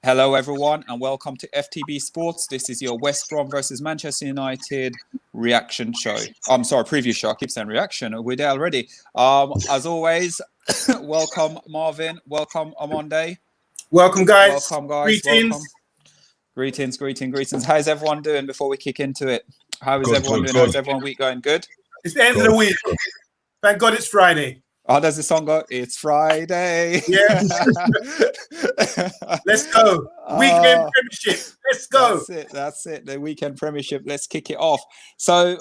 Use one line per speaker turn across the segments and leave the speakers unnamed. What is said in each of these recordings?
Hello, everyone, and welcome to FTBSports. This is your West Brom versus Manchester United reaction show. I'm sorry, preview show. I keep saying reaction. We're there already. As always, welcome, Marvin. Welcome, Amonde.
Welcome, guys.
Welcome, guys.
Greetings.
Welcome. Greetings. How's everyone doing before we kick into it? How is everyone doing? How's everyone week going? Good?
It's the end of the week. Thank God it's Friday.
How does the song go? It's Friday.
Yeah. Let's go. Weekend Premiership. Let's go.
That's it. The weekend Premiership. Let's kick it off. So,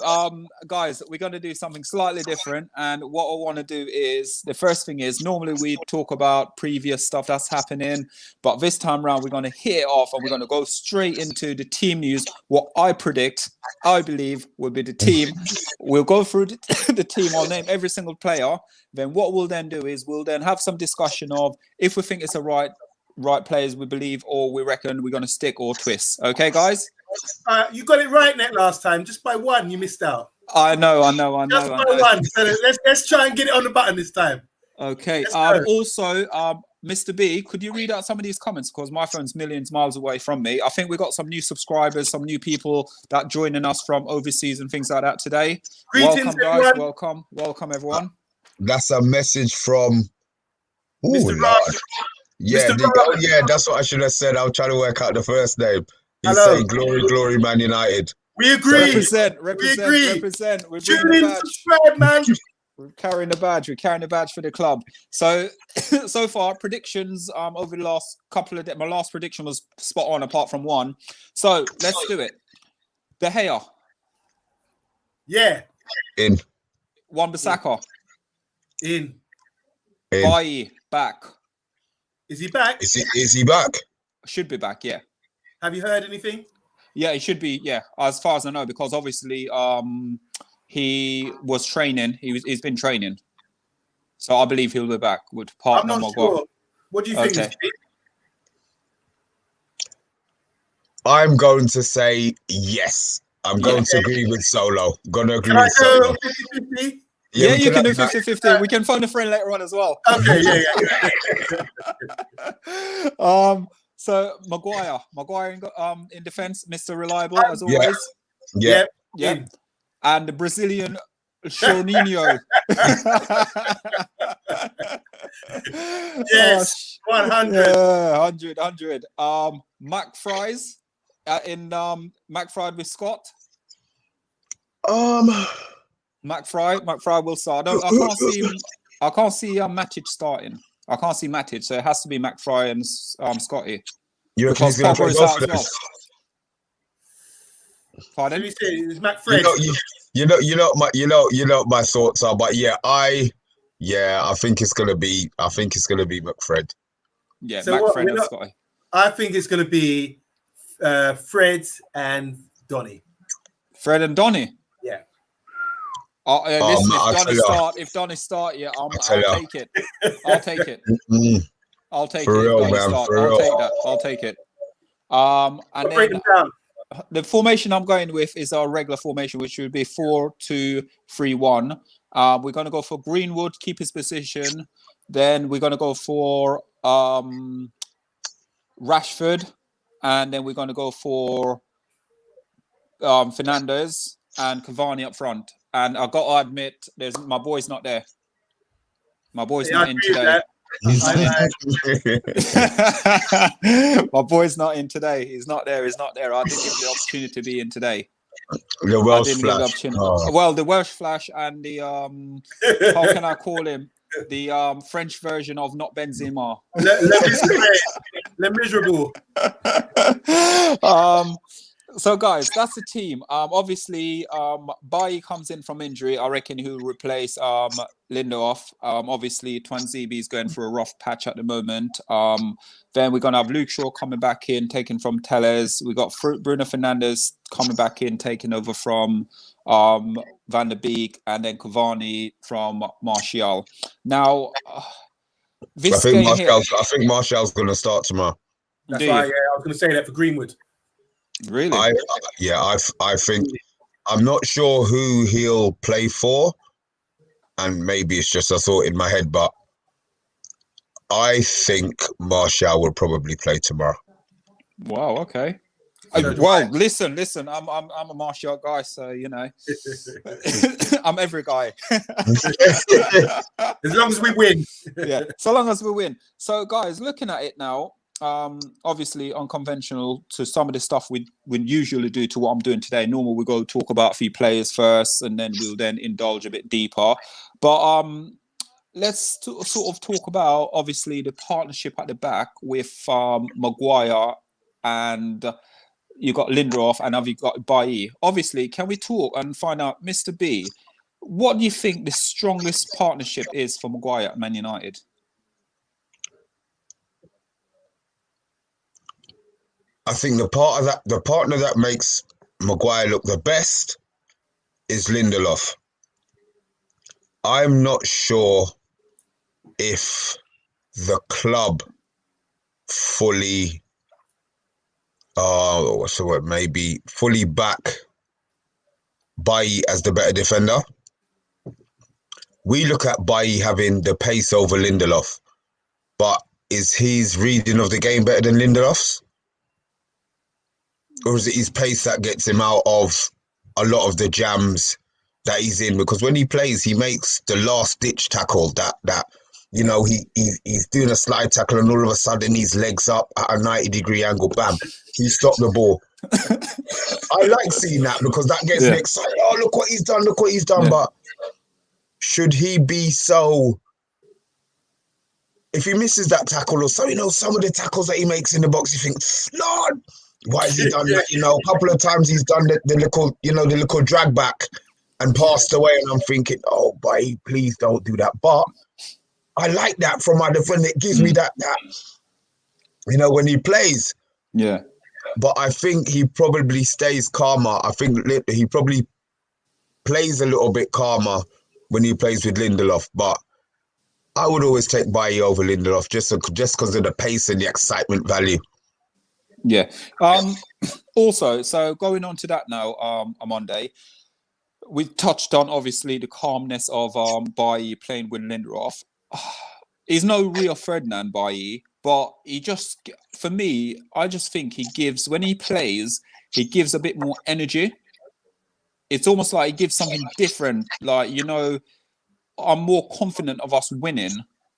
guys, we're going to do something slightly different. And what I want to do is, the first thing is, normally we talk about previous stuff that's happening. But this time around, we're going to hit it off and we're going to go straight into the team news. What I believe will be the team. We'll go through the team. I'll name every single player. Then what we'll then do is we'll then have some discussion of if we think it's the right players we believe, or we reckon we're going to stick or twist. Okay, guys?
You got it right last time. Just by one, you missed out.
I know.
Just by one. So let's try and get it on the button this time.
Okay. Also, Mr. B, could you read out some of these comments? Because my phone's millions miles away from me. I think we got some new subscribers, some new people that joining us from overseas and things like that today.
Greetings,
welcome, guys.
Everyone.
Welcome, everyone.
That's a message from
Mr. Raj.
Yeah, that's what I should have said. I was trying to work out the first name. He's saying glory, Man United.
We agree.
Represent.
We
agree. Represent. We're
Tune in, subscribe, man.
We're carrying the badge. We're carrying the badge for the club. So, so far, predictions over the last couple of days. My last prediction was spot on, apart from one. So let's do it. De Gea.
Yeah.
In.
Wan-Bissaka.
In.
Bailly, back.
Is he back?
Is he back?
Should be back, yeah.
Have you heard anything?
Yeah, he should be, yeah, as far as I know, because obviously he was training. He's been training. So I believe he'll be back with partner.
I'm not sure. What do you think?
Okay.
I'm going to say yes. I'm going to agree with Solo. Going to agree with Solo.
50-50?
Yeah, you can do 50-50. We can phone a friend later on as well.
Okay, yeah.
So Maguire in defense, Mr. Reliable as always.
Yeah.
And the Brazilian Shoninho.
Yes, 100.
Yeah, 100. McFries in McFry with Scott. McFry will start. I can't see Matic starting. I can't see Matic, so it has to be McFry and Scotty.
You reckon he's going to play both of them?
Pardon?
It's McFred.
You know my thoughts are, but I think it's gonna be McFred.
Yeah,
so
McFred and Scotty.
I think it's gonna be Fred and Donny.
Fred and Donny.
Yeah.
Listen, if Donny start, yeah, I'll take it. I'll take it. I'll take
For
it.
real, man.
I'll take it. And then the formation I'm going with is our regular formation, which would be 4-2-3-1. We're going to go for Greenwood, keep his position. Then we're going to go for Rashford, and then we're going to go for Fernandes and Cavani up front. And I got to admit, my boy's not there. My boy's not in today. My boy's not in today. He's not there. I didn't give the opportunity to be in today.
The Welsh Flash.
Well, the Welsh Flash and the how can I call him? The French version of not Benzema.
Le miserable.
So, guys, that's the team. Obviously, Bailly comes in from injury. I reckon he'll replace Lindelof. Obviously, Twanzebe is going through a rough patch at the moment. Then we're going to have Luke Shaw coming back in, taken from Telles. We got Bruno Fernandes coming back in, taken over from Van der Beek, and then Cavani from Martial. Now,
I think Martial's going to start tomorrow.
That's right. Yeah, I was going to say that for Greenwood.
Really?
I think I'm not sure who he'll play for, and maybe it's just a thought in my head, but I think Martial will probably play tomorrow.
Wow. Okay.
So
Well, listen. I'm a martial art guy, so you know, I'm every guy.
as long as we win.
Yeah, so long as we win. So, guys, looking at it now, obviously unconventional to some of the stuff we usually do to what I'm doing today. Normal, we go talk about a few players first, and then we'll then indulge a bit deeper. But let's sort of talk about obviously the partnership at the back with Maguire and. You got Lindelof and have you got Bailly? Obviously, can we talk and find out, Mr. B, what do you think the strongest partnership is for Maguire at Man United?
I think the partner that makes Maguire look the best is Lindelof. I'm not sure if the club fully what's the word? Maybe fully back Bailly as the better defender. We look at Bailly having the pace over Lindelof, but is his reading of the game better than Lindelof's? Or is it his pace that gets him out of a lot of the jams that he's in? Because when he plays, he makes the last ditch tackle that you know, he's doing a slide tackle and all of a sudden his legs up at a 90-degree angle, bam, he stopped the ball. I like seeing that because that gets me excited. Oh, look what he's done,
Yeah.
But should he be so... If he misses that tackle or so, you know, some of the tackles that he makes in the box, you think, Lord, why has he done that? You know, a couple of times he's done the little drag back and passed away, and I'm thinking, oh, boy, please don't do that. But I like that from my defender. It gives me that, you know, when he plays.
Yeah.
But I think he probably stays calmer. I think he probably plays a little bit calmer when he plays with Lindelof. But I would always take Bailly over Lindelof just because of the pace and the excitement value.
Yeah. Also, so going on to that now, on Monday, we touched on obviously the calmness of Bailly playing with Lindelof. He's no Rio Ferdinand Bailly, but he just, for me, I just think he gives, when he plays, he gives a bit more energy. It's almost like he gives something different. Like, you know, I'm more confident of us winning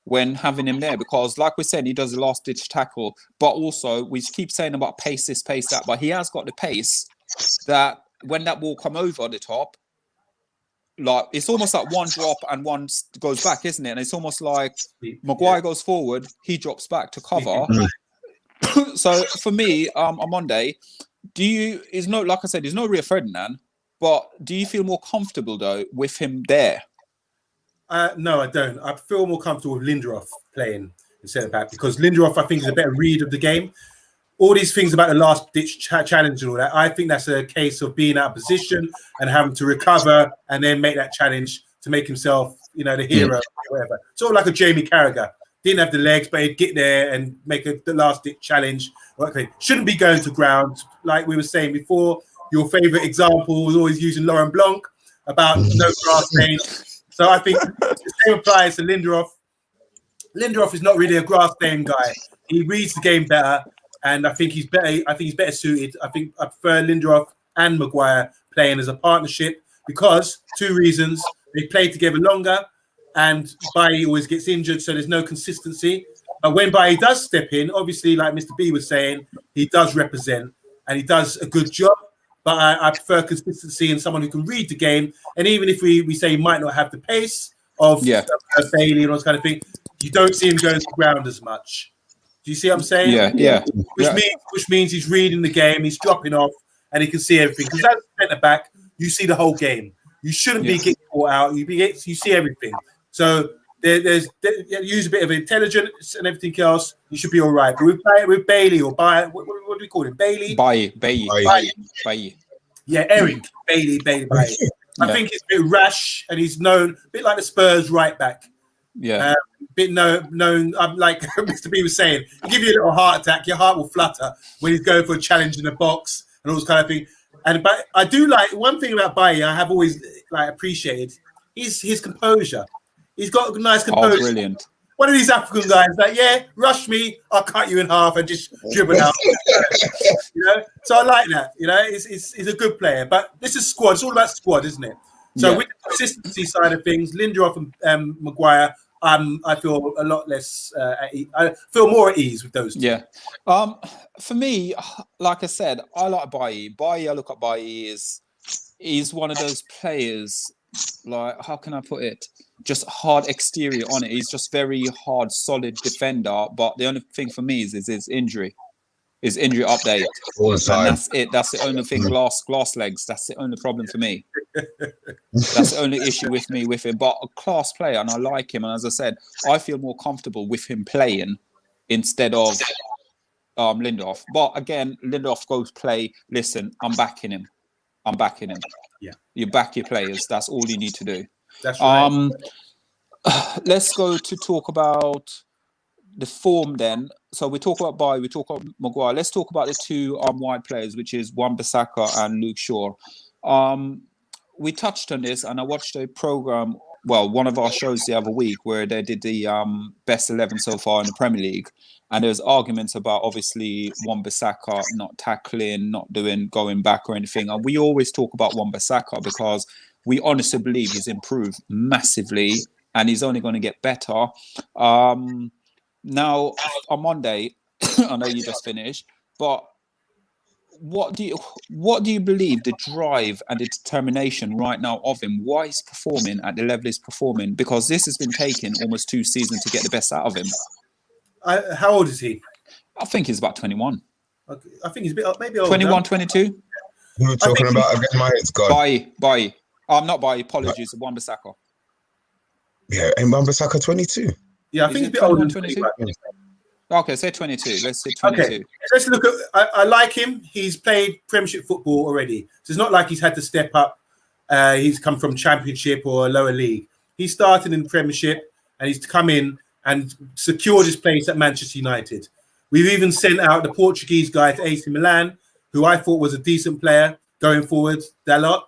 when having him there because, like we said, he does a last-ditch tackle. But also, we keep saying about pace this, pace that, but he has got the pace that when that ball come over the top, like it's almost like one drop and one goes back, isn't it? And it's almost like Maguire goes forward, he drops back to cover. So for me, on Monday, like I said, there's no Rio Ferdinand, but do you feel more comfortable though with him there?
No, I don't. I feel more comfortable with Lindelof playing instead of back because Lindelof, I think, is a better read of the game. All these things about the last ditch challenge and all that, I think that's a case of being out of position and having to recover and then make that challenge to make himself, you know, the hero or whatever. Sort of like a Jamie Carragher. Didn't have the legs, but he'd get there and make the last ditch challenge. Okay. Shouldn't be going to ground. Like we were saying before, your favorite example was always using Laurent Blanc about no grass stains. So I think the same applies to Lindelof. Lindelof is not really a grass stain guy. He reads the game better. And I think he's better. I think he's better suited. I think I prefer Lindelof and Maguire playing as a partnership because two reasons: they play together longer, and Bailly always gets injured, so there's no consistency. But when Bailly does step in, obviously, like Mr. B was saying, he does represent and he does a good job. But I prefer consistency and someone who can read the game. And even if we say he might not have the pace of Bailly and all this kind of thing, you don't see him going to the ground as much. Do you see what I'm saying?
Yeah.
Which means he's reading the game, he's dropping off, and he can see everything. Because as a centre back, you see the whole game. You shouldn't be getting caught out. You see everything. So use a bit of intelligence and everything else. You should be all right. But with Bailly or what do we call him? Bailly.
Bailly.
Yeah, Eric Bailly. I think he's a bit rash, and he's known a bit like the Spurs right back.
Yeah.
Bit known. Like Mr. B was saying, he give you a little heart attack. Your heart will flutter when he's going for a challenge in the box and all this kind of thing. But I do like one thing about Bailly. I have always appreciated is his composure. He's got a nice composure.
Oh, brilliant!
one of these African guys like, yeah, rush me, I'll cut you in half and just dribble out. So I like that. He's a good player. But this is squad. It's all about squad, isn't it? So with the consistency side of things, Lindelof and Maguire, I feel a lot less. I feel more at ease with those two.
Yeah. For me, like I said, I like Bailly. Bailly, I look at Bailly he's one of those players. Like, how can I put it? Just hard exterior on it. He's just very hard, solid defender. But the only thing for me is his injury. His injury update.
All the time.
And that's it. That's the only thing. Glass legs. That's the only problem for me. That's the only issue with him. But a class player, and I like him. And as I said, I feel more comfortable with him playing instead of Lindelof. But again, Lindelof goes play. Listen, I'm backing him.
Yeah.
You back your players. That's all you need to do.
That's right.
Let's go to talk about the form then. So we talk about Bailly, we talk about Maguire. Let's talk about the two wide players, which is Wan-Bissaka and Luke Shaw. We touched on this, and I watched a program, one of our shows the other week, where they did the best 11 so far in the Premier League. And there's arguments about, obviously, Wan-Bissaka not tackling, not going back or anything. And we always talk about Wan-Bissaka because we honestly believe he's improved massively and he's only going to get better. Now, on Monday, I know you just finished, but what do you believe the drive and the determination right now of him? Why he's performing at the level he's performing? Because this has been taking almost 2 seasons to get the best out of him.
How old is he?
I think he's about 21.
Okay. I think he's a bit maybe older.
21, 22.
Who are talking about again? My head's gone.
Bailly. Not Bailly. Apologies. Wan-Bissaka.
Yeah, and Wan-Bissaka 22.
Yeah, I think he's a bit older than
22. Okay, say 22. Let's say 22.
Okay, let's look at. I like him. He's played Premiership football already, so it's not like he's had to step up. He's come from Championship or a lower league. He started in Premiership and he's come in and secured his place at Manchester United. We've even sent out the Portuguese guy to AC Milan, who I thought was a decent player going forward. Dalot.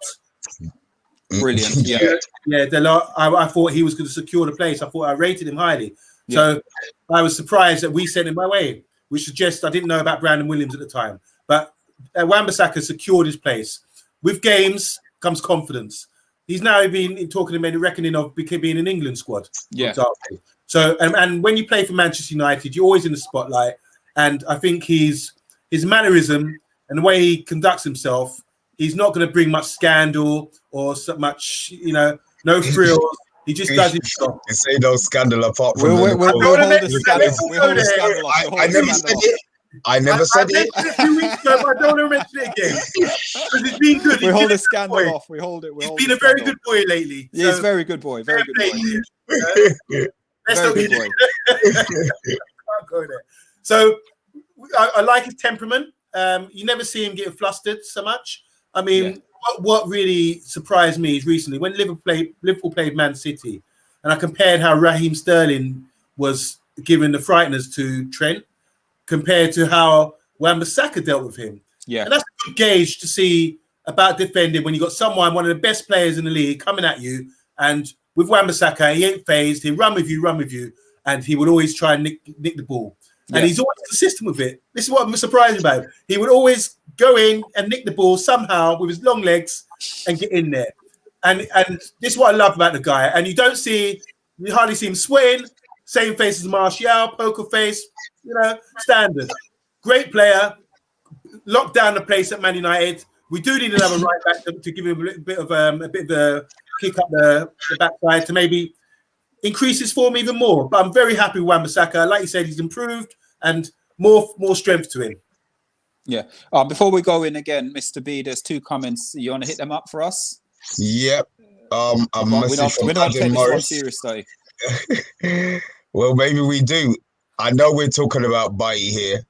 Brilliant. Yeah.
Dalot. I thought he was going to secure the place. I rated him highly. So I was surprised that we sent him my way, which suggests I didn't know about Brandon Williams at the time. But Wan-Bissaka secured his place. With games comes confidence. He's now been talking about reckoning of being an England squad.
Yeah.
So and when you play for Manchester United, you're always in the spotlight. And I think his mannerism and the way he conducts himself, he's not going to bring much scandal or so much, no frills. He just does his job.
You say no scandal apart from
we'll hold the scandal.
I never said it.
I mentioned it a few weeks ago, but I don't want to mention it again. Because it's been good.
We hold the scandal off. We hold it.
He's been a very good boy lately.
Yeah, he's a very good boy. Very good boy.
Let's not
Very good boy.
Can't go there. So I like his temperament. You never see him get flustered so much. I mean, what really surprised me is recently when Liverpool played Man City, and I compared how Raheem Sterling was giving the frighteners to Trent compared to how Wan-Bissaka dealt with him.
Yeah.
And that's a good gauge to see about defending when you got one of the best players in the league coming at you. And with Wan-Bissaka, he ain't phased. He'll run with you, and he would always try and nick the ball. And he's always consistent with it. This is what I'm surprised about. He would always go in and nick the ball somehow with his long legs and get in there. And this is what I love about the guy. And you hardly see him sweating. Same face as Martial, poker face, standard. Great player. Locked down the place at Man United. We do need another right back to give him a bit of a kick up the backside to maybe increase his form even more. But I'm very happy with Wan-Bissaka. Like you said, he's improved and more strength to him.
Yeah. Before we go in again, Mr. B, there's 2 comments. You want to hit them up for us?
Yep. A message from
we're not
Adam
taking
Morris.
this one serious, though.
Well, maybe we do. I know we're talking about Bailly here.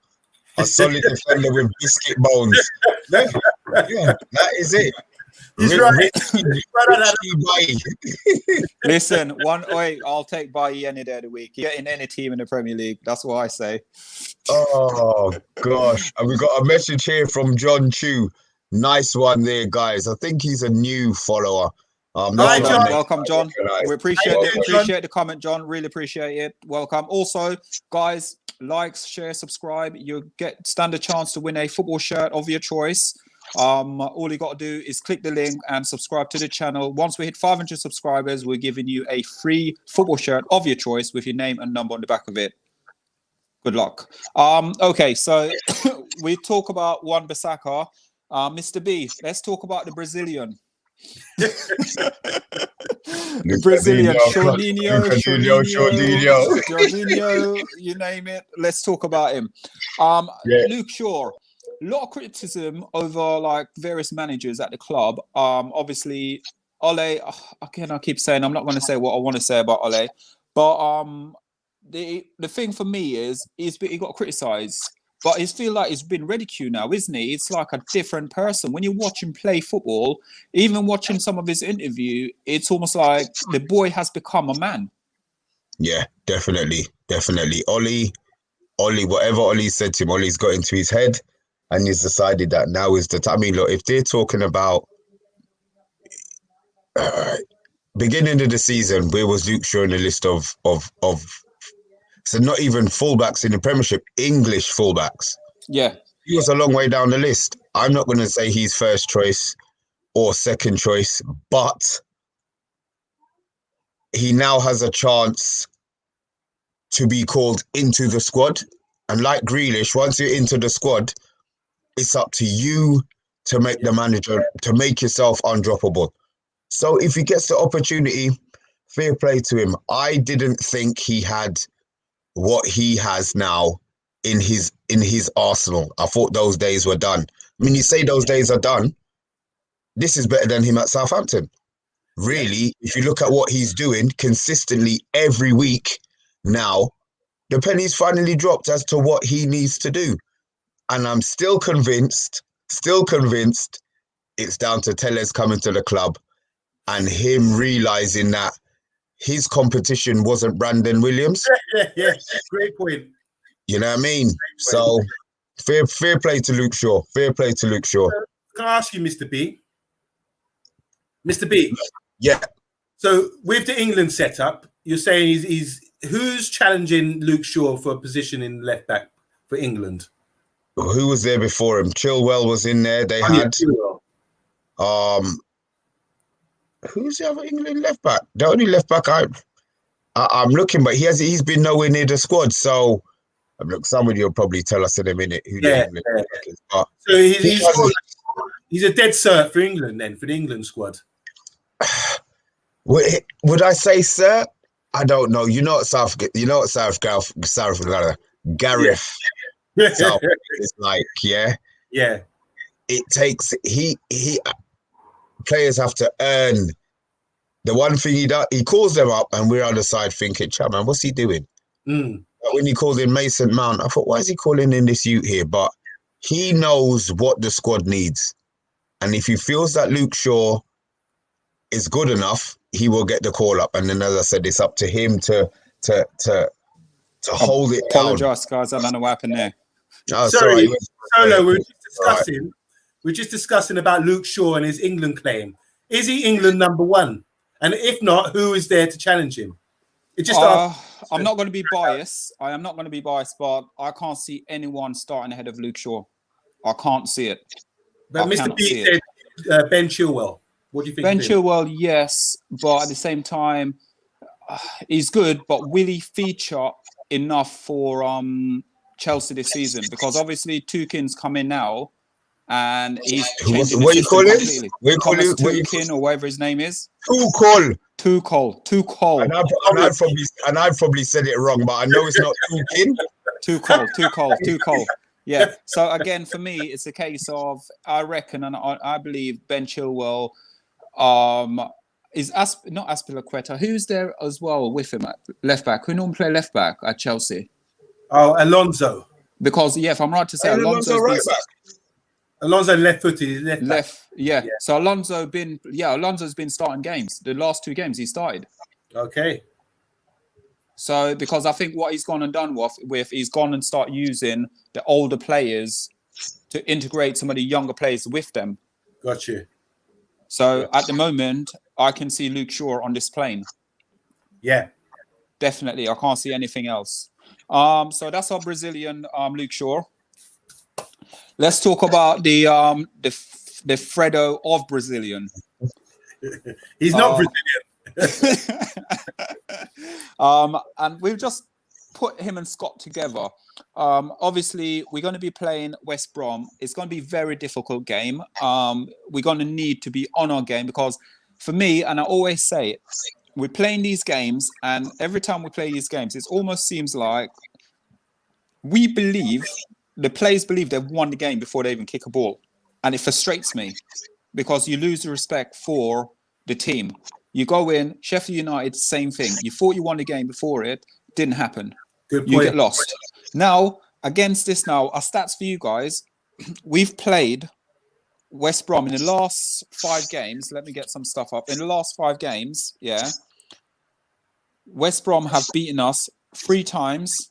A solid defender with biscuit bones. Yeah, that is it.
He's right.
Listen, I'll take Bailly any day of the week. Get in any team in the Premier League. That's what I say.
Oh, gosh. And we got a message here from John Chu. Nice one there, guys. I think he's a new follower.
Hi, John.
Welcome, John. We appreciate
Hey,
it. Appreciate the comment, John. Really appreciate it. Welcome. Also, guys, like, share, subscribe. You stand a chance to win a football shirt of your choice. All you got to do is click the link and subscribe to the channel. Once we hit 500 subscribers, we're giving you a free football shirt of your choice with your name and number on the back of it. Good luck. Okay, so we talk about Wan-Bissaka. Mr. B, let's talk about the Brazilian. The Brazilian, Jorginho, you name it. Let's talk about him. Luke Shaw. A lot of criticism over like various managers at the club. Obviously, Ole. Again, I keep saying I'm not going to say what I want to say about Ole, but the thing for me is he got criticised, but I feel like he's been ridiculed now, isn't he? It's like a different person when you watch him play football. Even watching some of his interview, it's almost like the boy has become a man.
Yeah, definitely. Oli, whatever Oli said to him, Oli's got into his head. And he's decided that now is the time. I mean, look, if they're talking about beginning of the season, where was Luke Shaw in the list of so not even fullbacks in the Premiership, English fullbacks?
Yeah.
He was a long way down the list. I'm not going to say he's first choice or second choice, but he now has a chance to be called into the squad. And like Grealish, once you're into the squad, it's up to you to make the manager, to make yourself undroppable. So if he gets the opportunity, fair play to him. I didn't think he had what he has now in his arsenal. I thought those days were done. I mean, you say those days are done. This is better than him at Southampton. Really, if you look at what he's doing consistently every week now, the penny's finally dropped as to what he needs to do. And I'm still convinced it's down to Telles coming to the club and him realising that his competition wasn't Brandon Williams.
Yeah, great point.
You know what I mean? So fair play to Luke Shaw. Fair play to Luke Shaw.
Can I ask you, Mr. B? Mr. B?
Yeah.
So with the England setup, you're saying he's who's challenging Luke Shaw for a position in left back for England?
Who was there before him? Chilwell was in there. They had who's the other England left back? The only left back I'm looking, but he's been nowhere near the squad. So look, somebody will probably tell us in a minute who the England left back is. But
so he's a dead cert for England then, for the England squad.
Would I say sir? I don't know. Gareth.
Yeah.
So it's like,
yeah.
It takes he players have to earn the one thing he does. He calls them up, and we're on the side thinking, "Chat man, what's he doing?" But when he called in Mason Mount, I thought, "Why is he calling in this youth here?" But he knows what the squad needs, and if he feels that Luke Shaw is good enough, he will get the call up. And then, as I said, it's up to him to hold it down.
Apologise, guys. I don't know what happened there.
Oh, sorry. Solo, we're just discussing about Luke Shaw and his England claim. Is he England number one? And if not, who is there to challenge him?
I'm not going to be biased. I am not going to be biased, but I can't see anyone starting ahead of Luke Shaw. I can't see it.
But Mr. B said Ben Chilwell. What do you think?
Ben Chilwell, yes, but at the same time, he's good. But will he feature enough for Chelsea this season? Because obviously Tuchel's come in now, and he's changing the system completely. Thomas Tuchel or whatever his name is. Tuchel.
And I've probably said it wrong, but I know it's not Tuchel.
Tuchel. Yeah. So again, for me, it's a case of I reckon, and I believe Ben Chilwell is not Aspilicueta. Who's there as well with him at left back? Who normally play left back at Chelsea?
Oh, Alonso.
Because if I'm right to say, Alonso's
right back.
Alonso left-footed, left.
Yeah. So Alonso's been starting games. The last 2 games he started.
Okay.
So because I think what he's gone and done with he's gone and start using the older players to integrate some of the younger players with them.
Got you.
So at the moment, I can see Luke Shaw on this plane.
Yeah.
Definitely. I can't see anything else. So that's our Brazilian Luke Shaw. Let's talk about the Fredo of Brazilian.
He's not Brazilian.
And we've just put him and Scott together. Obviously, we're going to be playing West Brom. It's going to be a very difficult game. We're going to need to be on our game because for me, and I always say it, we're playing these games, and every time we play these games, it almost seems like the players believe they've won the game before they even kick a ball. And it frustrates me because you lose the respect for the team. You go in, Sheffield United, same thing. You thought you won the game before it, didn't happen.
Good point.
You get lost. Now, against this now, our stats for you guys, we've played West Brom in the last 5 games. Let me get some stuff up. In the last 5 games, West Brom have beaten us 3 times.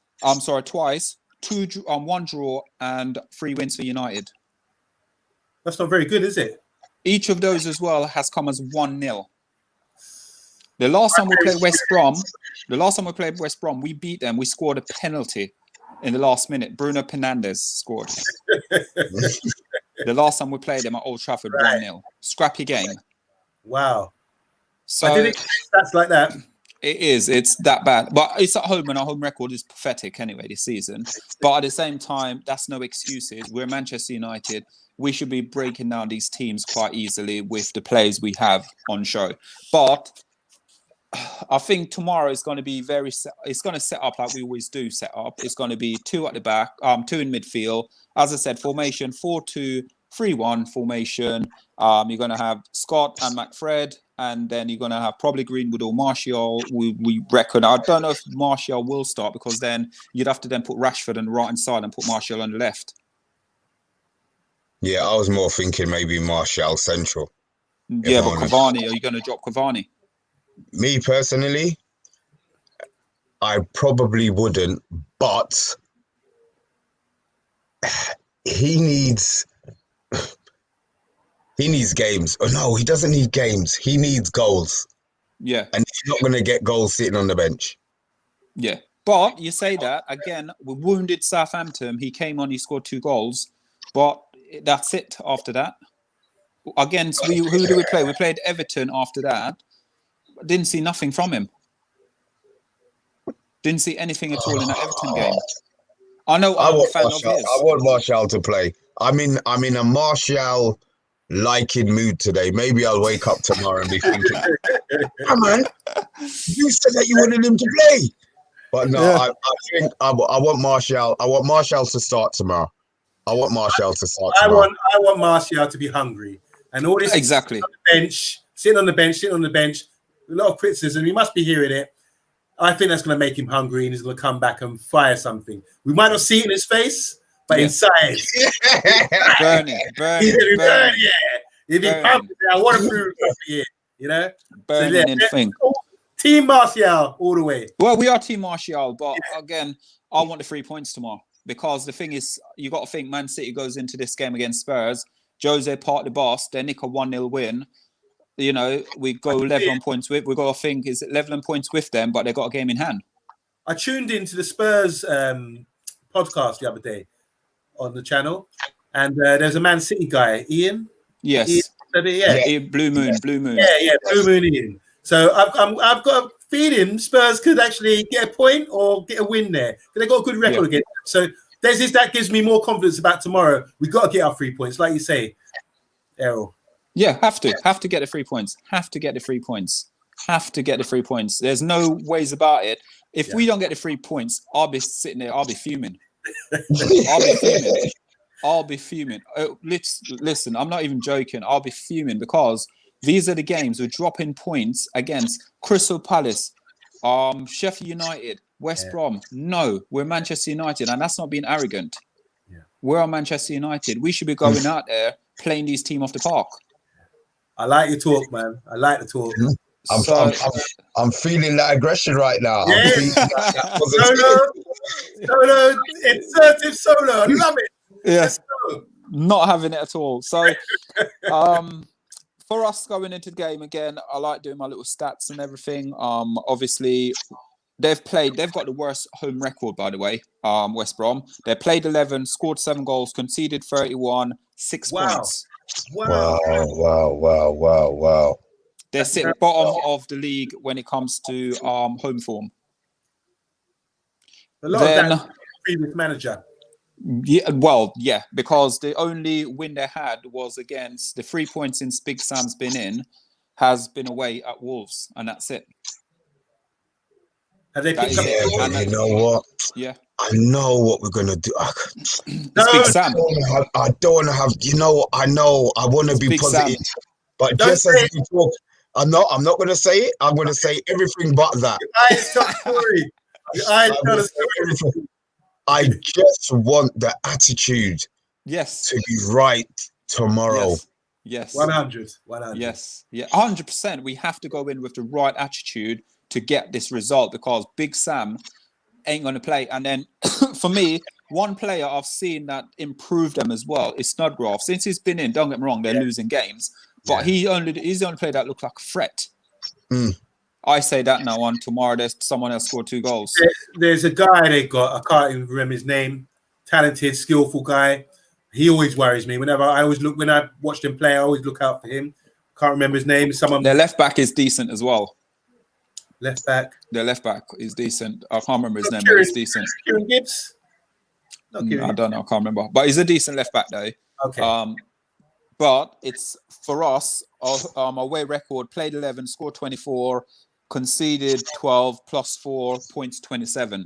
Twice. 1 draw and 3 wins for United.
That's not very good, is it?
Each of those as well has come as 1-0. The last time we played West Brom, we beat them. We scored a penalty in the last minute. Bruno Fernandes scored. The last time we played them at Old Trafford, 1-0. Scrappy game.
Wow.
So
I didn't expect stats like that.
It is. It's that bad. But it's at home, and our home record is pathetic anyway this season. But at the same time, that's no excuses. We're Manchester United. We should be breaking down these teams quite easily with the players we have on show. But I think tomorrow is going to be it's going to set up like we always do set up. It's going to be 2 at the back, 2 in midfield. As I said, formation 4-2-3-1 formation. You're going to have Scott and McFred, and then you're going to have probably Greenwood or Martial. We reckon. I don't know if Martial will start because then you'd have to then put Rashford on the right hand side and put Martial on the left.
Yeah, I was more thinking maybe Martial central.
Yeah, but Cavani, are you going to drop Cavani?
Me personally, I probably wouldn't, but he needs games. Oh no, he doesn't need games. He needs goals.
Yeah.
And he's not going to get goals sitting on the bench.
Yeah. But you say that, again, we wounded Southampton. He came on, he scored 2 goals. But that's it after that. Against, who do we play? We played Everton after that. Didn't see nothing from him. Didn't see anything at all in that Everton game. I know I'm a fan of his.
I want Martial to play. I'm in a Martial liking mood today. Maybe I'll wake up tomorrow and be thinking, come on, you said that you wanted him to play. But no, yeah. I think I want Martial. I want Martial to start tomorrow. I want Martial
to be hungry. And all this
exactly
sitting on the bench. A lot of criticism. He must be hearing it. I think that's going to make him hungry, and he's going to come back and fire something. We might not see it in his face, but inside,
burning.
Yeah, if he pumped it, I want to prove something here. You know,
burning thing.
Team Martial all the way.
Well, we are Team Martial, but again, I want the 3 points tomorrow because the thing is, you got to think Man City goes into this game against Spurs. Jose part the boss. They nick a 1-0 win. You know, we go level on points with. We got to think is level on points with them, but they got a game in hand.
I tuned into the Spurs podcast the other day on the channel, and there's a Man City guy, Ian.
Yes.
Ian,
Blue Moon.
Yeah, Blue Moon Ian. So I've got a feeling Spurs could actually get a point or get a win there. They got a good record against them. So that gives me more confidence about tomorrow. We got to get our 3 points, like you say, Errol.
Yeah, have to get the 3 points. Have to get the 3 points. Have to get the 3 points. There's no ways about it. If we don't get the 3 points, I'll be sitting there. I'll be fuming. I'll be fuming. Oh, listen, I'm not even joking. I'll be fuming because these are the games we're dropping points against Crystal Palace, Sheffield United, West Brom. No, we're Manchester United, and that's not being arrogant. Yeah. We're Manchester United. We should be going out there playing these teams off the park.
I like your talk, man. I like the talk.
I'm feeling that aggression right now.
Yes. Solo, assertive solo. I love it.
Yes. Not having it at all. So, for us going into the game again, I like doing my little stats and everything. Obviously, they've got the worst home record, by the way. West Brom. They played 11, scored 7 goals, conceded 31, 6 points.
Wow.
Wow.
They sit bottom of the league when it comes to home form.
A lot of that previous manager.
Yeah, because the only win they had was against the 3 points since Big Sam's been in has been away at Wolves, and that's it.
Have they picked up?
You know what?
Yeah,
I know what we're gonna do.
it's Big Sam.
I don't want to have. You know, I know. I want to be
Big
positive,
Sam.
but just as we talk, I'm not going to say it. I'm going to say everything but that. I just want the attitude to be right tomorrow.
Yes.
100.
Yes. Yeah. 100%. We have to go in with the right attitude to get this result because Big Sam ain't going to play. And then for me, one player I've seen that improved them as well is Snodgrass. Since he's been in, don't get me wrong, they're losing games, but he's the only player that looks like a threat. I say that now. On tomorrow, there's someone else scored 2 goals.
There's a guy they got. I can't even remember his name. Talented, skillful guy. He always worries me. When I watched him play, I always look out for him. Can't remember his name.
Their left back is decent as well.
Left back.
Their left back is decent. I can't remember his name, but he's decent.
Kieran Gibbs.
I don't know. I can't remember. But he's a decent left back though.
Okay.
But it's for us. Our away record: played 11, scored 24. Conceded 12 plus 4 points 27.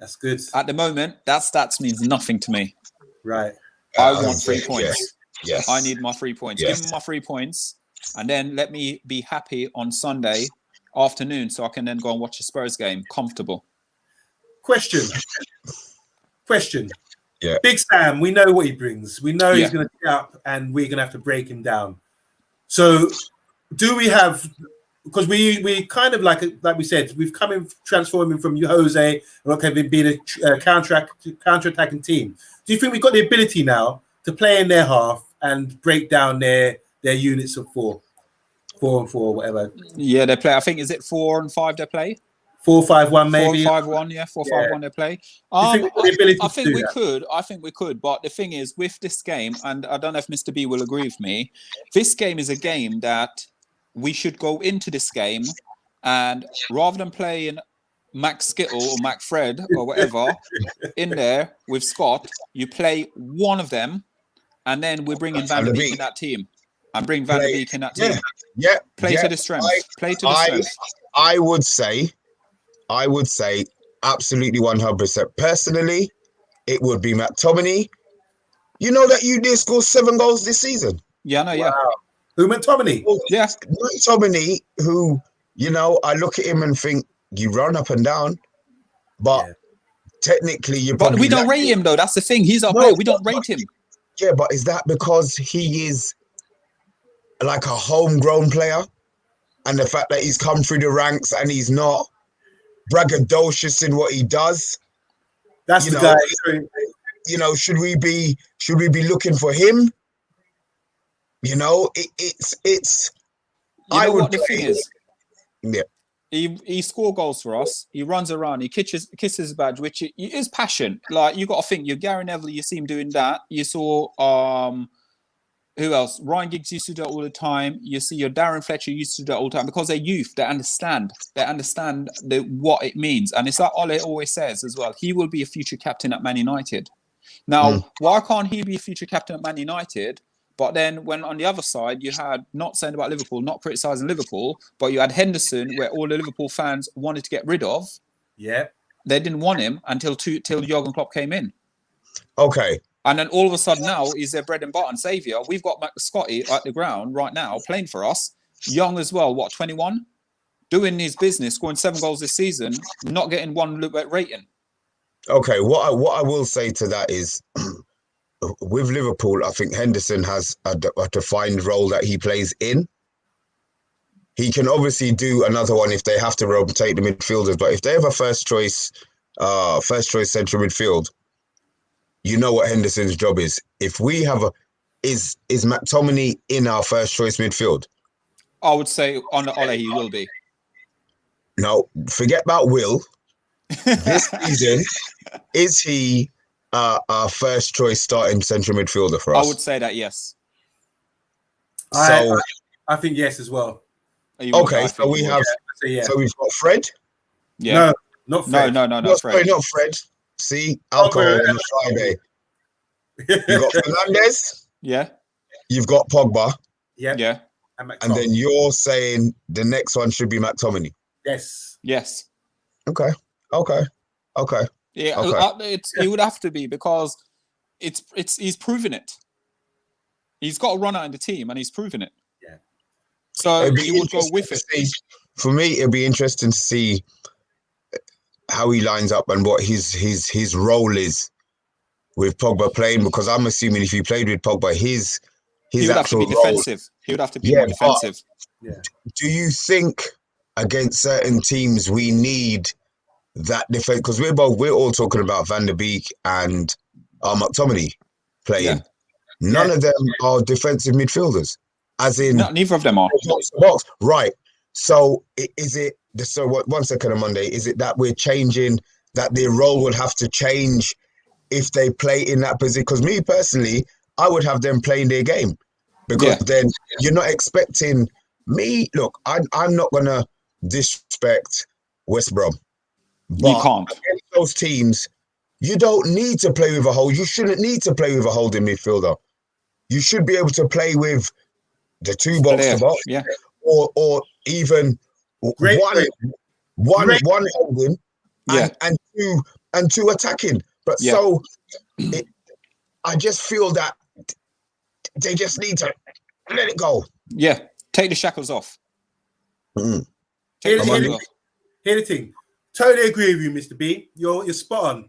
That's good.
At the moment, that stats means nothing to me.
Right.
I want 3 points.
Yes.
I need my 3 points.
Yes.
Give me my 3 points, and then let me be happy on Sunday afternoon, so I can then go and watch a Spurs game comfortable.
Question.
Yeah.
Big Sam, we know what he brings. We know he's going to get up, and we're going to have to break him down. So, do we have? Because we kind of like we said, we've come in transforming from Jose and being a counter-attacking team. Do you think we've got the ability now to play in their half and break down their units of 4 and 4, whatever?
Yeah, they play. I think is it 4 and 5 they play?
4-5-1 maybe.
4-5-1, yeah, 4-5-1 they play. I think we could. But the thing is, with this game, and I don't know if Mr. B will agree with me, this game is a game that we should go into this game and rather than playing Mac Skittle or Mac Fred or whatever in there with Scott, you play one of them and then we bring in Van der Beek in that team and bring Van der Beek in that team. Play to the strength. Play to the strength.
I would say absolutely 100%. Personally, it would be McTominay. You know that you did score 7 goals this season?
Yeah, I know, yeah.
Who McTominay?
Yeah.
McTominay, who, you know, I look at him and think, you run up and down, but technically you
But we don't rate him, though. That's the thing. He's our player. We don't rate him.
Yeah, but is that because he is like a homegrown player? And the fact that he's come through the ranks and he's not braggadocious in what he does?
That's the guy.
You know, should we be looking for him? You know, it's.
You know what the thing is?
Yeah.
He score goals for us. He runs around. He kisses his badge, which is passion. Like you got to think. You're Gary Neville. You see him doing that. You saw who else? Ryan Giggs used to do it all the time. You see your Darren Fletcher used to do it all the time because they're youth. They understand. They understand what it means. And it's like Ole always says as well. He will be a future captain at Man United. Now, why can't he be a future captain at Man United? But then when on the other side, you had, not saying about Liverpool, not criticising Liverpool, but you had Henderson, where all the Liverpool fans wanted to get rid of.
Yeah.
They didn't want him until Jurgen Klopp came in.
Okay.
And then all of a sudden now, he's their bread and butter and saviour. We've got Scotty at the ground right now, playing for us. Young as well, 21? Doing his business, scoring 7 goals this season, not getting 1 rating.
Okay, what I will say to that is... with Liverpool, I think Henderson has a defined role that he plays in. He can obviously do another one if they have to rotate the midfielders, but if they have a first choice central midfield, you know what Henderson's job is. If we have is McTominay in our first choice midfield?
I would say on Ole he will be.
No, forget about Will. This season, is he our first choice starting central midfielder for us?
I would say that yes.
So
I think yes as well.
Okay, so we have. So we've got Fred.
Yeah.
No, not Fred.
No, Fred.
Sorry, not Fred. See, alcohol on a Friday. You got Fernandez.
Yeah.
You've got Pogba.
Yeah.
And then you're saying the next one should be McTominay.
Yes.
Okay.
Yeah,
okay.
It would have to be because he's proven it. He's got a runner in the team and he's proven it.
Yeah.
So he would go with it.
For me, it'd be interesting to see how he lines up and what his role is with Pogba playing, because I'm assuming if he played with Pogba, his
he would have to be defensive. He would have to be more defensive.
Do you think against certain teams we need that defense? Because we're all talking about Van der Beek and McTominay playing.
Yeah.
None of them are defensive midfielders. As in,
neither of them are.
Box. Right. So is it? So what? 1 second on Monday. Is it that we're changing? That their role will have to change if they play in that position? Because me personally, I would have them playing their game, because then you're not expecting me. Look, I'm not gonna disrespect West Brom, but
you can't.
Against those teams, you don't need to play with a hold. You shouldn't need to play with a holding midfielder. You should be able to play with the two box to box, or even one holding and two attacking. But so I just feel that they just need to let it go.
Yeah, take the shackles off.
Here's the thing. Totally agree with you, Mr. B. You're spot on.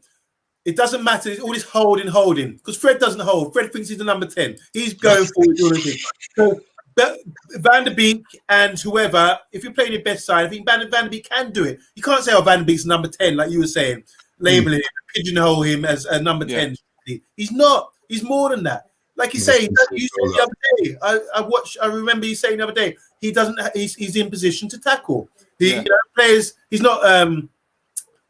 It doesn't matter. It's all this holding. Because Fred doesn't hold. Fred thinks he's the number 10. He's going forward doing everything. So Van der Beek and whoever, if you're playing your best side, I think Van der Beek can do it. You can't say, Van der Beek's number 10, like you were saying, labeling him, pigeonhole him as a number 10. He's not. He's more than that. Like you say, you said the other day. I remember you saying the other day, he doesn't. He's in position to tackle. Players. He's not.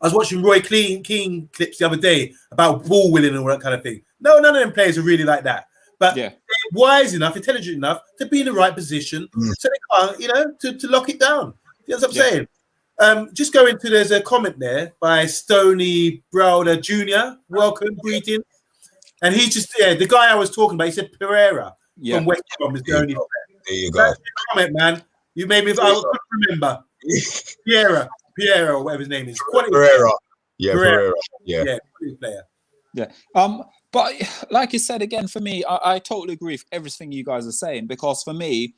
I was watching Roy Keane clips the other day about ball winning and all that kind of thing. No, none of them players are really like that. But they're wise enough, intelligent enough to be in the right position, so they can't, to lock it down. You know what I'm saying? Just go into. There's a comment there by Stoney Browder Jr. Welcome, greeting. And he just, the guy I was talking about, he said Pereira from West Brom is the only player.
There you go.
That's the comment, man. You made me, I couldn't remember. Pereira, or whatever his name is.
Pereira. Yeah, Pereira. Yeah,
quality player.
Yeah. But like you said, again, for me, I totally agree with everything you guys are saying, because for me,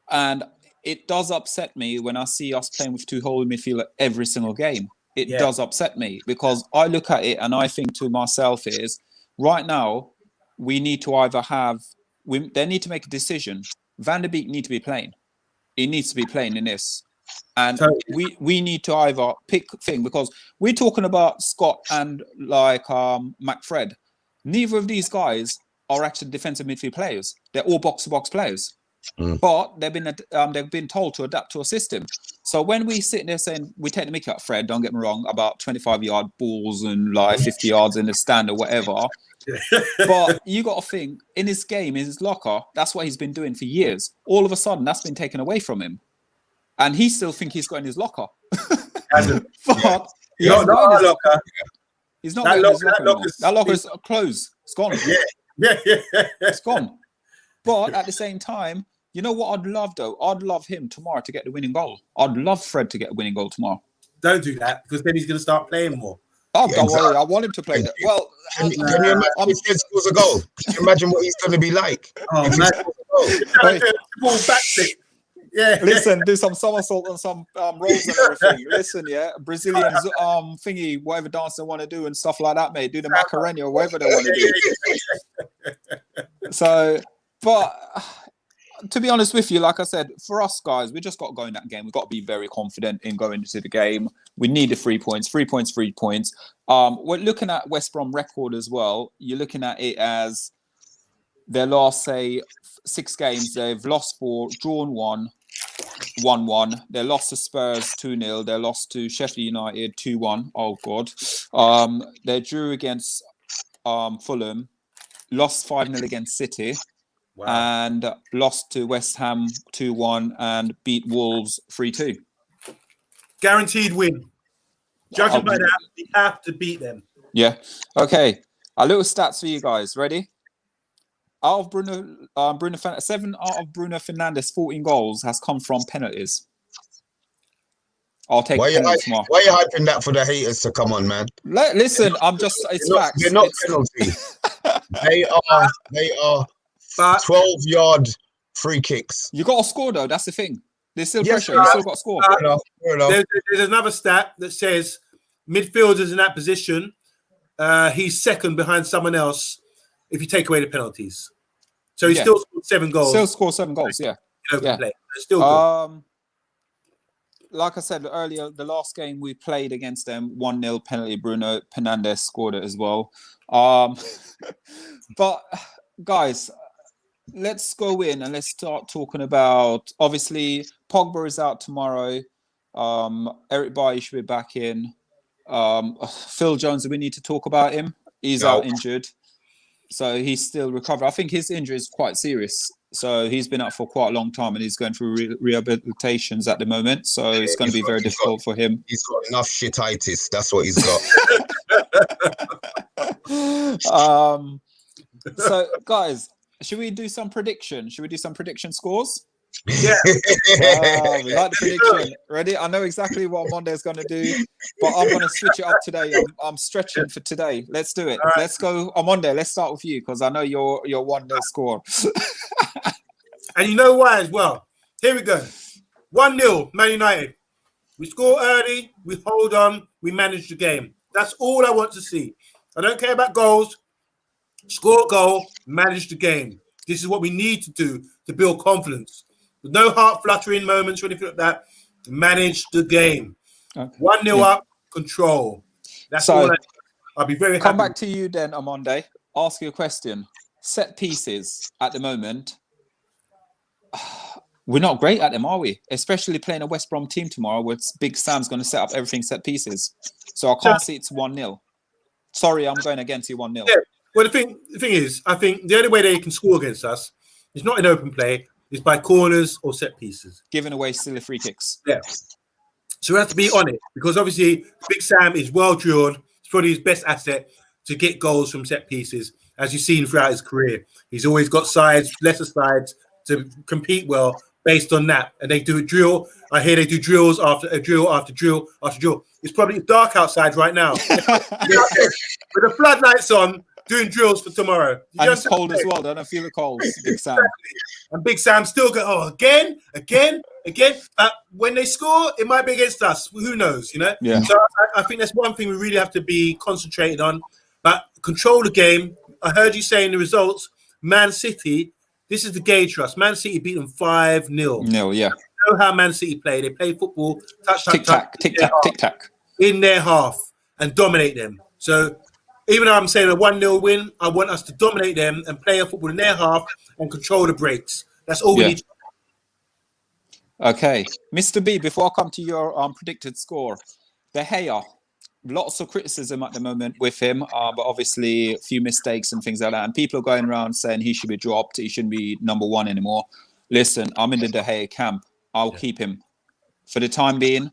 and it does upset me when I see us playing with two holding midfielder every single game. It does upset me, because I look at it and I think to myself is, right now, we need to either they need to make a decision. Van der Beek need to be playing. He needs to be playing in this. And we need to either pick thing, because we're talking about Scott and McFred. Neither of these guys are actually defensive midfield players. They're all box-to-box players. But they've been told to adapt to a system. So when we sit there saying we take the mickey out, Fred, don't get me wrong, about 25-yard balls and 50 yards in the stand or whatever. But you got to think, in his game, in his locker, that's what he's been doing for years. All of a sudden, that's been taken away from him. And he still thinks he's got in his locker. But he's not in his locker. He's not in his locker. That locker's closed. It's gone. It's gone. But at the same time, you know what I'd love, though? I'd love him tomorrow to get the winning goal. I'd love Fred to get a winning goal tomorrow.
Don't do that, because then he's going to start playing more.
Oh, don't worry. I want him to play that. Well,
can you imagine if Fred scores a goal? Can you imagine what he's going to be like?
Oh, man.
Listen, do some somersault and some rolls and everything. Listen, Brazilian thingy, whatever dance they want to do and stuff like that, mate. Do the Macarena or whatever they want to do. So, but to be honest with you, like I said, for us guys, we just got to go in that game. We've got to be very confident in going into the game. We need the 3 points. 3 points, 3 points. We're looking at West Brom record as well. You're looking at it as their last, say, 6 games, they've lost 4, drawn 1, won 1. They lost to Spurs 2-0. They lost to Sheffield United 2-1. Oh, God. They drew against Fulham, lost 5-0 against City, and lost to West Ham 2-1 and beat Wolves 3-2.
Guaranteed win. Judging by that, we have to beat them.
Yeah. Okay. A little stats for you guys. Ready? Out of Bruno 7 out of Bruno Fernandes' 14 goals has come from penalties. I'll take penalties tomorrow.
Why are you hyping that for the haters to come on, man?
Listen, it's facts.
They're not penalty. They are 12-yard free kicks.
You got to score though. That's the thing. There's still pressure. You still got to score.
Fair enough. There's another stat that says midfielders in that position, he's second behind someone else if you take away the penalties. So he still scored 7 goals.
Still scored 7 goals, yeah.
It's still good.
Like I said earlier, the last game we played against them, 1-0 penalty, Bruno Fernandes scored it as well. But guys, let's go in and let's start talking about, obviously, Pogba is out tomorrow. Eric Bailly should be back in. Phil Jones, we need to talk about him. He's out injured. So he's still recovering. I think his injury is quite serious. So he's been out for quite a long time and he's going through rehabilitations at the moment. So it's going to be very difficult for him.
He's got enough shititis. That's what he's got.
So guys, should we do some prediction? Should we do some prediction scores?
Yeah.
We like the prediction. Ready? I know exactly what Monday is going to do, but I'm going to switch it up today. I'm stretching for today. Let's do it. Right. Let's go on Monday. Let's start with you because I know your 1-0 score.
And you know why as well. Here we go. 1-0 Man United. We score early. We hold on. We manage the game. That's all I want to see. I don't care about goals. Score a goal. Manage the game. This is what we need to do to build confidence. With no heart fluttering moments or anything like that. Manage the game. Okay. 1-0 up, control. That's all I'll be very happy.
Come back to you then on Monday. Ask you a question. Set pieces at the moment. We're not great at them, are we? Especially playing a West Brom team tomorrow where Big Sam's going to set up everything set pieces. So I can't see it's 1-0. Sorry, I'm going against you 1-0.
Yeah. Well, the thing is, I think the only way they can score against us is not in open play, is by corners or set pieces.
Giving away silly free kicks.
Yeah. So we have to be on it because obviously Big Sam is well drilled. It's probably his best asset to get goals from set pieces, as you've seen throughout his career. He's always got sides, lesser sides to compete well based on that. And they do a drill. I hear they do drills after a drill after drill after drill. It's probably dark outside right now. With the floodlights on, doing drills for tomorrow.
And it's cold as well. Don't feel the cold, Big Sam.
And Big Sam still go, again. But when they score, it might be against us. Who knows, you know?
Yeah.
So I think that's one thing we really have to be concentrated on. But control the game. I heard you saying the results. Man City, this is the gauge for us. Man City beat them 5-0.
No, yeah.
You know how Man City play. They play football,
tic-tac.
In their half and dominate them. So even though I'm saying a 1-0 win, I want us to dominate them and play a football in their half and control the breaks. That's all we need to do.
Okay. Mr. B, before I come to your predicted score, De Gea, lots of criticism at the moment with him, but obviously a few mistakes and things like that. And people are going around saying he should be dropped. He shouldn't be number 1 anymore. Listen, I'm in the De Gea camp. I'll keep him. For the time being,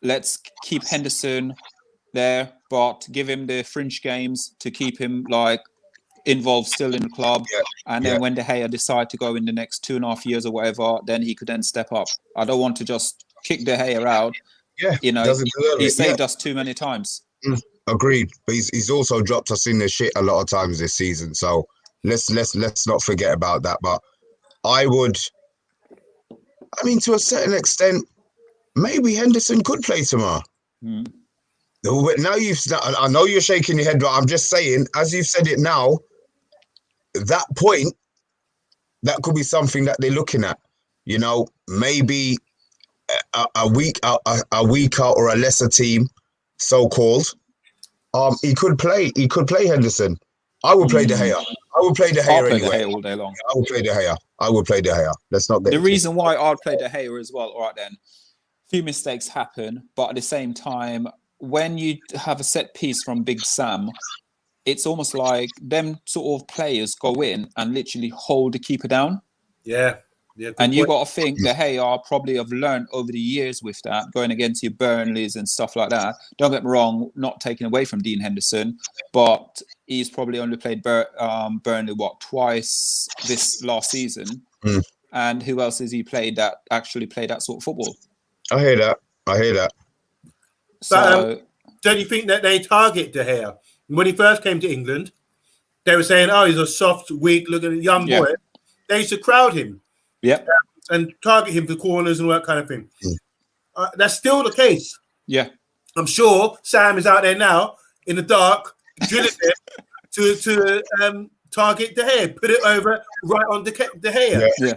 let's keep Henderson there, but give him the fringe games to keep him involved still in the club. And then when De Gea decide to go in the next 2.5 years or whatever, then he could then step up. I don't want to just kick De Gea out.
Yeah,
you know, he saved us too many times.
Agreed, but he's also dropped us in the shit a lot of times this season. So let's not forget about that. But I mean, to a certain extent, maybe Henderson could play tomorrow. Now I know you're shaking your head, but I'm just saying, as you've said it now, that point, that could be something that they're looking at. You know, maybe a weaker or a lesser team, so called. He could play Henderson. I would play De Gea. I would play De
I'll
Gea
play De
anyway.
Gea all day long.
I would play De Gea. I would play De Gea. Let's not get
The
it
reason why I'd play De Gea as well, all right then, few mistakes happen, but at the same time, when you have a set piece from Big Sam, it's almost like them sort of players go in and literally hold the keeper down.
Yeah. Yeah,
and you got to think that, hey, I probably have learned over the years with that, going against your Burnleys and stuff like that. Don't get me wrong, not taking away from Dean Henderson, but he's probably only played Burnley, twice this last season.
Mm.
And who else has he played that actually played that sort of football?
I hear that.
So, don't you think that they target De Gea? When he first came to England, they were saying, oh, he's a soft, weak-looking young boy. They used to crowd him.
Yeah.
And target him for corners and all that kind of thing. That's still the case.
Yeah.
I'm sure Sam is out there now in the dark, drilling it to target De Gea, put it over right on De Gea.
Yeah.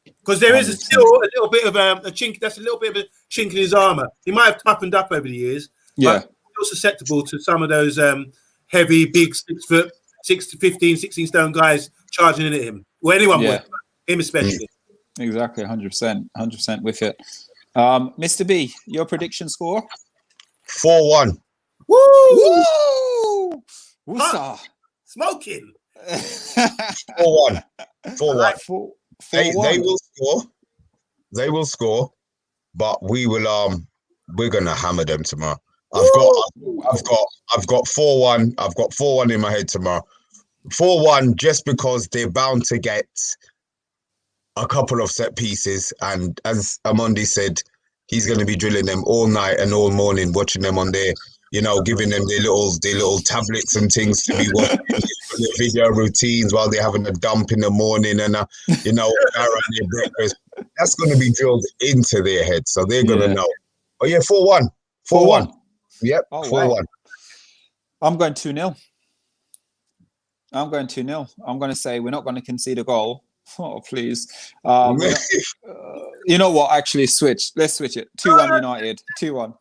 Because there is still a little bit of a chink. That's a little bit of a chink in his armor. He might have toughened up over the years.
Yeah.
But still susceptible to some of those heavy, big 6 foot, 6 to 15, 16 stone guys charging in at him. Or anyone would. Him especially.
Exactly, 100% with it. Mr. B, your prediction score?
4-1.
Woo!
Woo!
Smoking.
4-1. 4-1. They will score. They will score, but we will we're gonna hammer them tomorrow. I've got 4-1. I've got 4-1 in my head tomorrow. 4-1 just because they're bound to get a couple of set pieces, and as Amondi said, he's going to be drilling them all night and all morning, watching them on their, giving them their little tablets and things to be watching their video routines while they're having a dump in the morning and around their breakfast. That's going to be drilled into their heads, so they're going to know. Oh yeah, 4-1. 4-1. Yep, 4-1. Wow.
I'm going 2-0. I'm going 2-0. I'm going to say we're not going to concede a goal. Oh, please. You know what? Actually, switch. Let's switch it. 2-1 United. 2-1.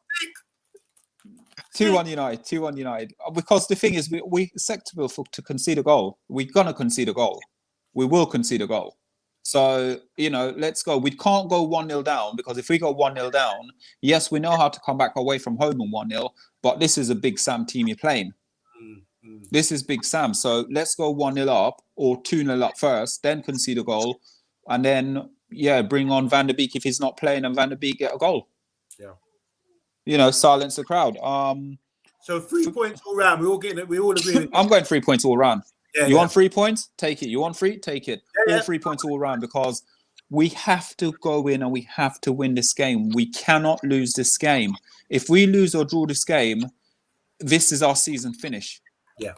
2-1 United. 2-1 United. Because the thing is, we're acceptable to concede a goal. We're going to concede a goal. We will concede a goal. So, let's go. We can't go 1-0 down, because if we go 1-0 down, yes, we know how to come back away from home on 1-0, but this is a Big Sam team you're playing. This is Big Sam. So let's go 1-0 up or 2-0 up first, then concede a goal, and then, bring on Van der Beek if he's not playing, and Van der Beek get a goal. Yeah. Silence the crowd.
So 3 points all round. We're all getting it. We all agree.
I'm going 3 points all round.
Yeah,
you want 3 points? Take it. You want 3? Take it.
Yeah,
all 3 points all round, because we have to go in and we have to win this game. We cannot lose this game. If we lose or draw this game, this is our season finish.
Yeah.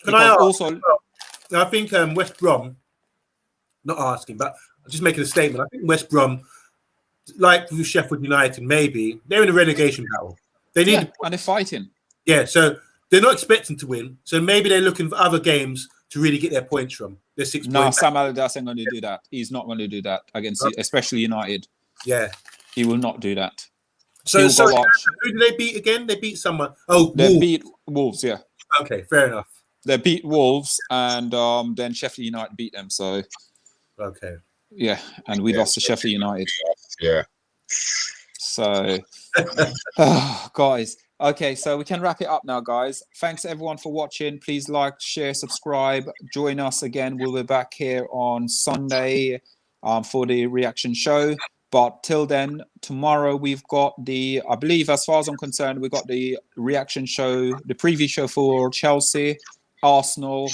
Can I also?
I think West Brom. Not asking, but I'm just making a statement. I think West Brom, like with Sheffield United, maybe they're in a relegation battle. They need,
and they're fighting.
Yeah, so they're not expecting to win. So maybe they're looking for other games to really get their points from. They're 6 points.
No, Sam Allardyce ain't going to do that. He's not going to do that against, especially United.
Yeah,
he will not do that.
So who did they beat again? They beat someone. Oh,
they beat Wolves. Yeah.
Okay, fair enough.
They beat Wolves, and then Sheffield United beat them. So.
Okay.
Yeah, and we lost to Sheffield United.
Yeah.
So, guys. Okay, so we can wrap it up now, guys. Thanks everyone for watching. Please like, share, subscribe. Join us again. We'll be back here on Sunday for the reaction show. But till then, tomorrow we've got I believe, as far as I'm concerned, we've got the reaction show, the preview show for Chelsea, Arsenal,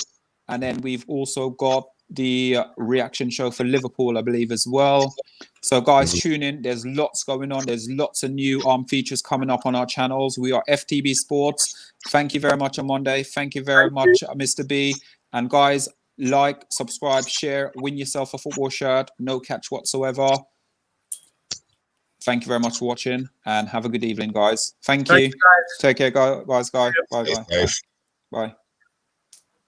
and then we've also got the reaction show for Liverpool, I believe, as well. So guys, tune in. There's lots going on. There's lots of new features coming up on our channels. We are FTBSports. Thank you very much on Monday. Thank you very much, Mr. B. And guys, like, subscribe, share, win yourself a football shirt. No catch whatsoever. Thank you very much for watching, and have a good evening, guys. Thank you.
Guys.
Take care, guys. Bye. Bye. Bye.